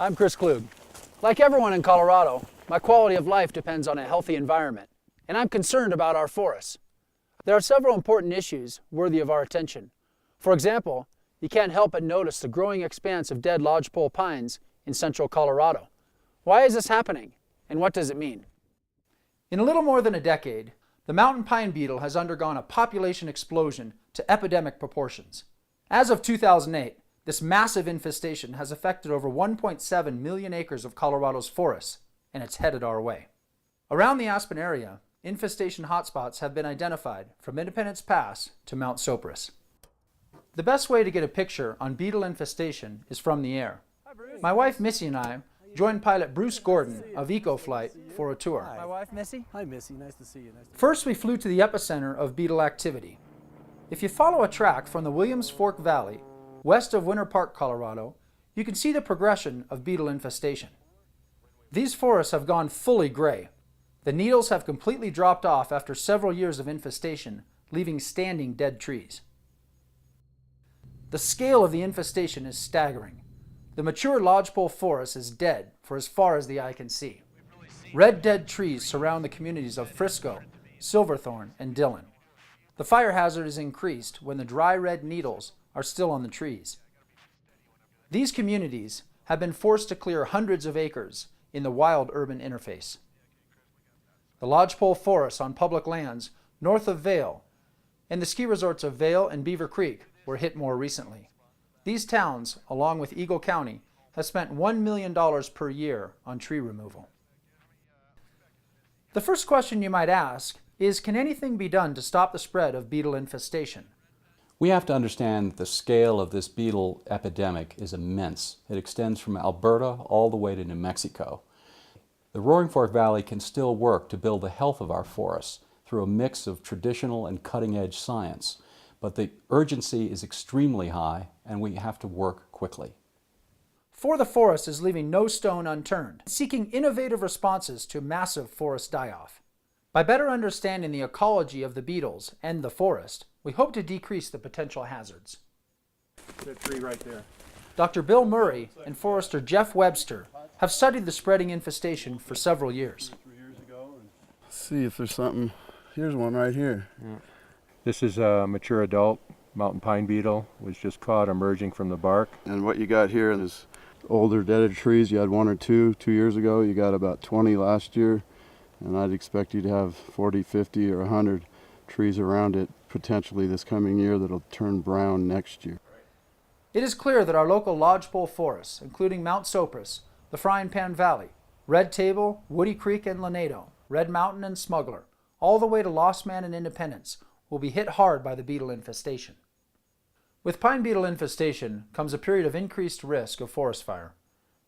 I'm Chris Klug. Like everyone in Colorado, my quality of life depends on a healthy environment, and I'm concerned about our forests. There are several important issues worthy of our attention. For example, you can't help but notice the growing expanse of dead lodgepole pines in central Colorado. Why is this happening, and what does it mean? In a little more than a decade, the mountain pine beetle has undergone a population explosion to epidemic proportions. As of 2008, this massive infestation has affected over 1.7 million acres of Colorado's forests, and it's headed our way. Around the Aspen area, infestation hotspots have been identified from Independence Pass to Mount Sopris. The best way to get a picture on beetle infestation is from the air. My wife Missy and I joined pilot Bruce Gordon of EcoFlight for a tour. My wife, Missy. Hi, Missy. Nice to see you. First, we flew to the epicenter of beetle activity. If you follow a track from the Williams Fork Valley, west of Winter Park, Colorado, you can see the progression of beetle infestation. These forests have gone fully gray. The needles have completely dropped off after several years of infestation, leaving standing dead trees. The scale of the infestation is staggering. The mature lodgepole forest is dead for as far as the eye can see. Red dead trees surround the communities of Frisco, Silverthorne, and Dillon. The fire hazard is increased when the dry red needles are still on the trees. These communities have been forced to clear hundreds of acres in the wild-urban interface. The lodgepole forests on public lands north of Vail and the ski resorts of Vail and Beaver Creek were hit more recently. These towns, along with Eagle County, have spent $1 million per year on tree removal. The first question you might ask is, can anything be done to stop the spread of beetle infestation? We have to understand that the scale of this beetle epidemic is immense. It extends from Alberta all the way to New Mexico. The Roaring Fork Valley can still work to build the health of our forests through a mix of traditional and cutting-edge science, but the urgency is extremely high and we have to work quickly. For the Forest is leaving no stone unturned, seeking innovative responses to massive forest die-off. By better understanding the ecology of the beetles and the forest, we hope to decrease the potential hazards. That tree right there. Dr. Bill Murray and forester Jeff Webster have studied the spreading infestation for several years. Let's see if there's something. Here's one right here. Yeah. This is a mature adult mountain pine beetle, was just caught emerging from the bark. And what you got here is older dead trees. You had 1 or 2 years ago. You got about 20 last year. And I'd expect you to have 40, 50, or 100 trees around it potentially this coming year that'll turn brown next year. It is clear that our local lodgepole forests, including Mount Sopris, the Frying Pan Valley, Red Table, Woody Creek and Lanedo, Red Mountain and Smuggler, all the way to Lost Man and Independence, will be hit hard by the beetle infestation. With pine beetle infestation comes a period of increased risk of forest fire.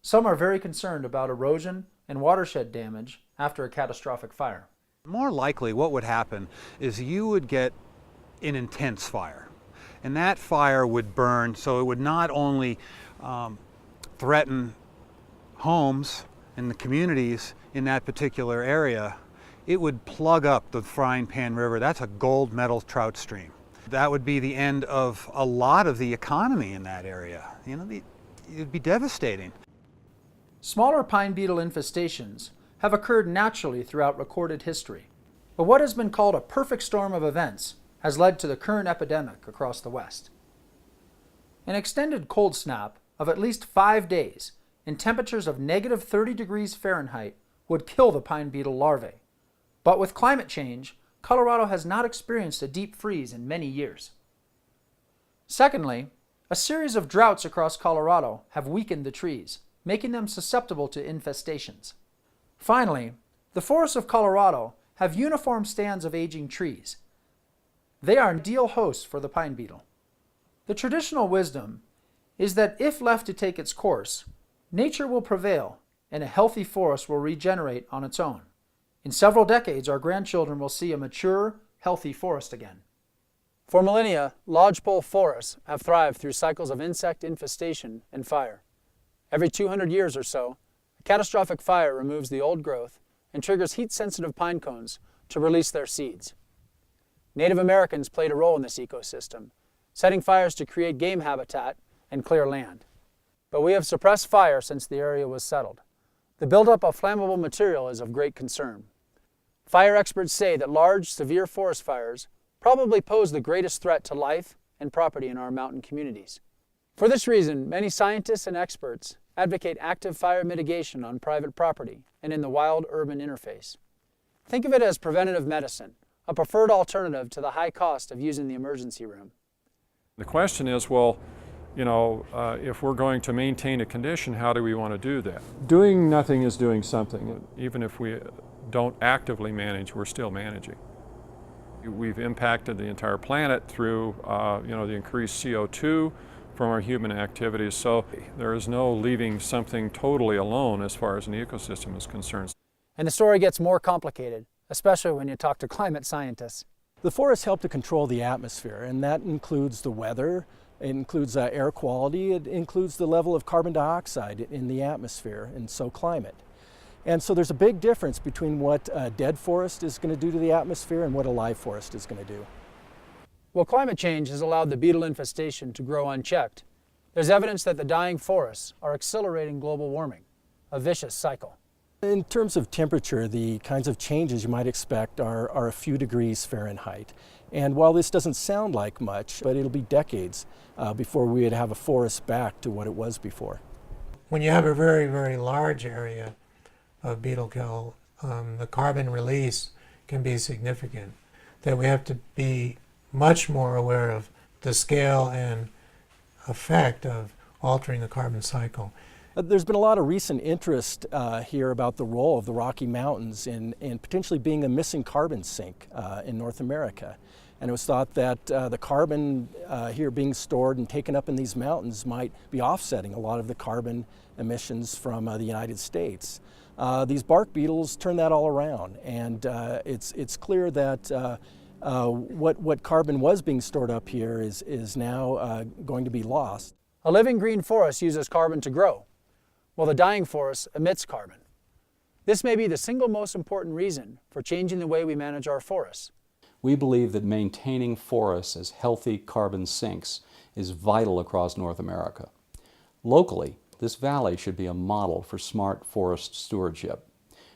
Some are very concerned about erosion and watershed damage after a catastrophic fire. More likely what would happen is you would get an intense fire, and that fire would burn, so it would not only threaten homes and the communities in that particular area, it would plug up the Frying Pan River. That's a gold medal trout stream. That would be the end of a lot of the economy in that area. You know, it'd be devastating. Smaller pine beetle infestations have occurred naturally throughout recorded history, but what has been called a perfect storm of events has led to the current epidemic across the West. An extended cold snap of at least 5 days in temperatures of negative 30 degrees Fahrenheit would kill the pine beetle larvae. But with climate change, Colorado has not experienced a deep freeze in many years. Secondly, a series of droughts across Colorado have weakened the trees, making them susceptible to infestations. Finally, the forests of Colorado have uniform stands of aging trees. They are ideal hosts for the pine beetle. The traditional wisdom is that if left to take its course, nature will prevail and a healthy forest will regenerate on its own. In several decades, our grandchildren will see a mature, healthy forest again. For millennia, lodgepole forests have thrived through cycles of insect infestation and fire. Every 200 years or so, a catastrophic fire removes the old growth and triggers heat-sensitive pine cones to release their seeds. Native Americans played a role in this ecosystem, setting fires to create game habitat and clear land. but we have suppressed fire since the area was settled. The buildup of flammable material is of great concern. Fire experts say that large, severe forest fires probably pose the greatest threat to life and property in our mountain communities. For this reason, many scientists and experts advocate active fire mitigation on private property and in the wild-urban interface. Think of it as preventative medicine, a preferred alternative to the high cost of using the emergency room. The question is, well, if we're going to maintain a condition, how do we want to do that? Doing nothing is doing something. Even if we don't actively manage, we're still managing. We've impacted the entire planet through, the increased CO2 from our human activities, so there is no leaving something totally alone as far as an ecosystem is concerned. And the story gets more complicated, especially when you talk to climate scientists. The forests help to control the atmosphere, and that includes the weather, it includes air quality, it includes the level of carbon dioxide in the atmosphere, and so climate. And so there's a big difference between what a dead forest is going to do to the atmosphere and what a live forest is going to do. Well, climate change has allowed the beetle infestation to grow unchecked. There's evidence that the dying forests are accelerating global warming, a vicious cycle. In terms of temperature, the kinds of changes you might expect are a few degrees Fahrenheit. And while this doesn't sound like much, but it'll be decades before we would have a forest back to what it was before. When you have a very, very large area of beetle kill, the carbon release can be significant. That we have to be much more aware of the scale and effect of altering the carbon cycle. There's been a lot of recent interest here about the role of the Rocky Mountains in potentially being a missing carbon sink in North America. And it was thought that the carbon here being stored and taken up in these mountains might be offsetting a lot of the carbon emissions from the United States. These bark beetles turn that all around, and it's clear that what carbon was being stored up here is now going to be lost. A living green forest uses carbon to grow, while the dying forest emits carbon. This may be the single most important reason for changing the way we manage our forests. We believe that maintaining forests as healthy carbon sinks is vital across North America. Locally, this valley should be a model for smart forest stewardship.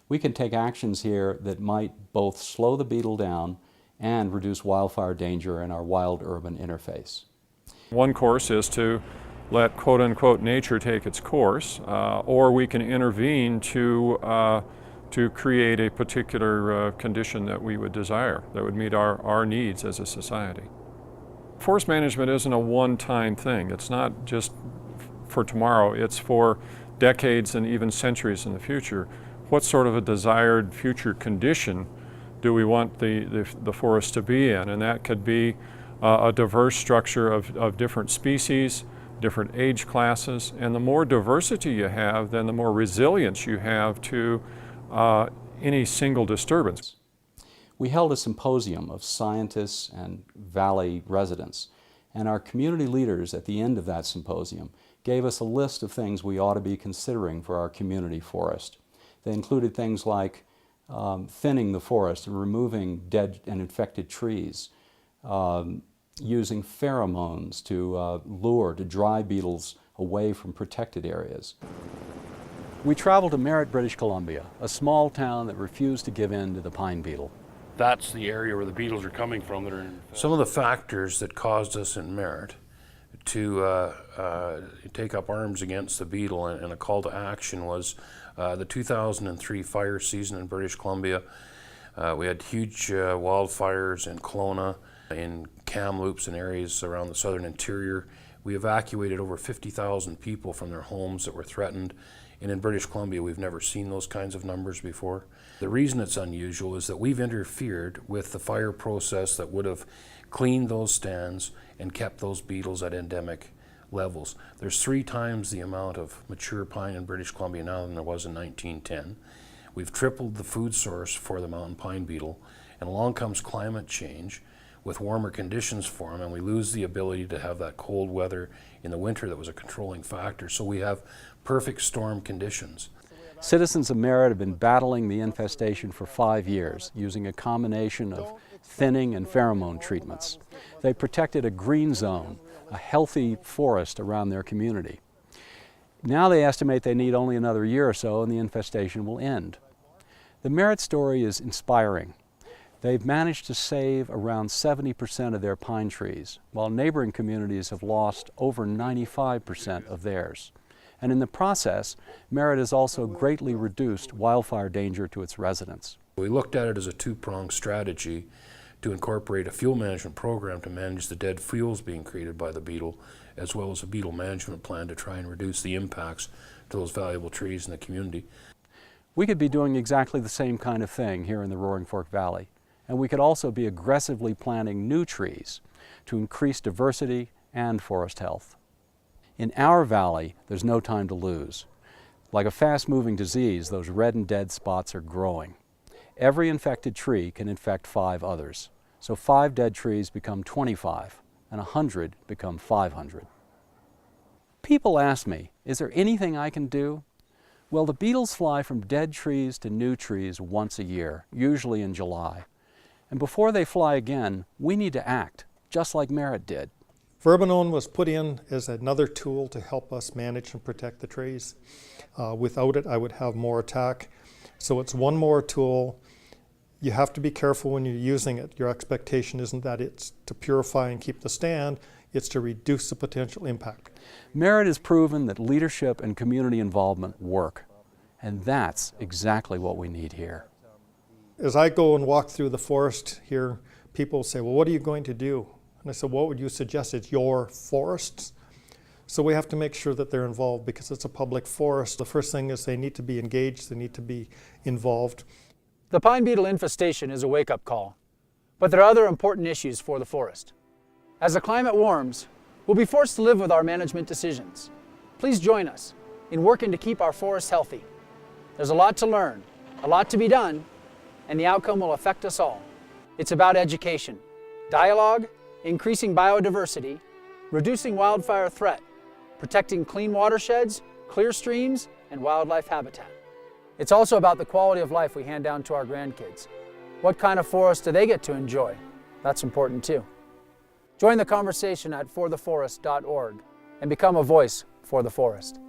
We can take actions here that might both slow the beetle down and reduce wildfire danger in our wild-urban interface. One course is to let quote-unquote nature take its course, or we can intervene to create a particular condition that we would desire, that would meet our needs as a society. Forest management isn't a one-time thing. It's not just for tomorrow, it's for decades and even centuries in the future. What sort of a desired future condition do we want the forest to be in? And that could be a diverse structure of different species, different age classes, and the more diversity you have, then the more resilience you have to any single disturbance. We held a symposium of scientists and valley residents, and our community leaders at the end of that symposium gave us a list of things we ought to be considering for our community forest. They included things like thinning the forest and removing dead and infected trees, using pheromones to drive beetles away from protected areas. We traveled to Merritt, British Columbia, a small town that refused to give in to the pine beetle. That's the area where the beetles are coming from that are infested. Some of the factors that caused us in Merritt to take up arms against the beetle and a call to action was the 2003 fire season in British Columbia. We had huge wildfires in Kelowna, in Kamloops and areas around the southern interior. We evacuated over 50,000 people from their homes that were threatened. And in British Columbia, we've never seen those kinds of numbers before. The reason it's unusual is that we've interfered with the fire process that would have cleaned those stands and kept those beetles at endemic levels. There's 3 times the amount of mature pine in British Columbia now than there was in 1910. We've tripled the food source for the mountain pine beetle, and along comes climate change with warmer conditions for them, and we lose the ability to have that cold weather in the winter that was a controlling factor. So we have perfect storm conditions. Citizens of Merritt have been battling the infestation for 5 years using a combination of thinning and pheromone treatments. They protected a green zone, a healthy forest around their community. Now they estimate they need only another year or so and the infestation will end. The Merritt story is inspiring. They've managed to save around 70% of their pine trees, while neighboring communities have lost over 95% of theirs. And in the process, Merritt has also greatly reduced wildfire danger to its residents. We looked at it as a two-pronged strategy to incorporate a fuel management program to manage the dead fuels being created by the beetle, as well as a beetle management plan to try and reduce the impacts to those valuable trees in the community. We could be doing exactly the same kind of thing here in the Roaring Fork Valley, and we could also be aggressively planting new trees to increase diversity and forest health. In our valley, there's no time to lose. Like a fast-moving disease, those red and dead spots are growing. Every infected tree can infect 5 others. So 5 dead trees become 25, and 100 become 500. People ask me, is there anything I can do? Well, the beetles fly from dead trees to new trees once a year, usually in July. And before they fly again, we need to act, just like Merritt did. Verbenone was put in as another tool to help us manage and protect the trees. Without it, I would have more attack. So it's one more tool. You have to be careful when you're using it. Your expectation isn't that it's to purify and keep the stand, it's to reduce the potential impact. Merritt has proven that leadership and community involvement work, and that's exactly what we need here. As I go and walk through the forest here, people say, well, what are you going to do? And I said, what would you suggest? It's your forests. So we have to make sure that they're involved because it's a public forest. The first thing is they need to be engaged, they need to be involved. The pine beetle infestation is a wake-up call, but there are other important issues for the forest. As the climate warms, we'll be forced to live with our management decisions. Please join us in working to keep our forests healthy. There's a lot to learn, a lot to be done, and the outcome will affect us all. It's about education, dialogue, increasing biodiversity, reducing wildfire threat, protecting clean watersheds, clear streams, and wildlife habitat. It's also about the quality of life we hand down to our grandkids. What kind of forest do they get to enjoy? That's important too. Join the conversation at fortheforest.org and become a voice for the forest.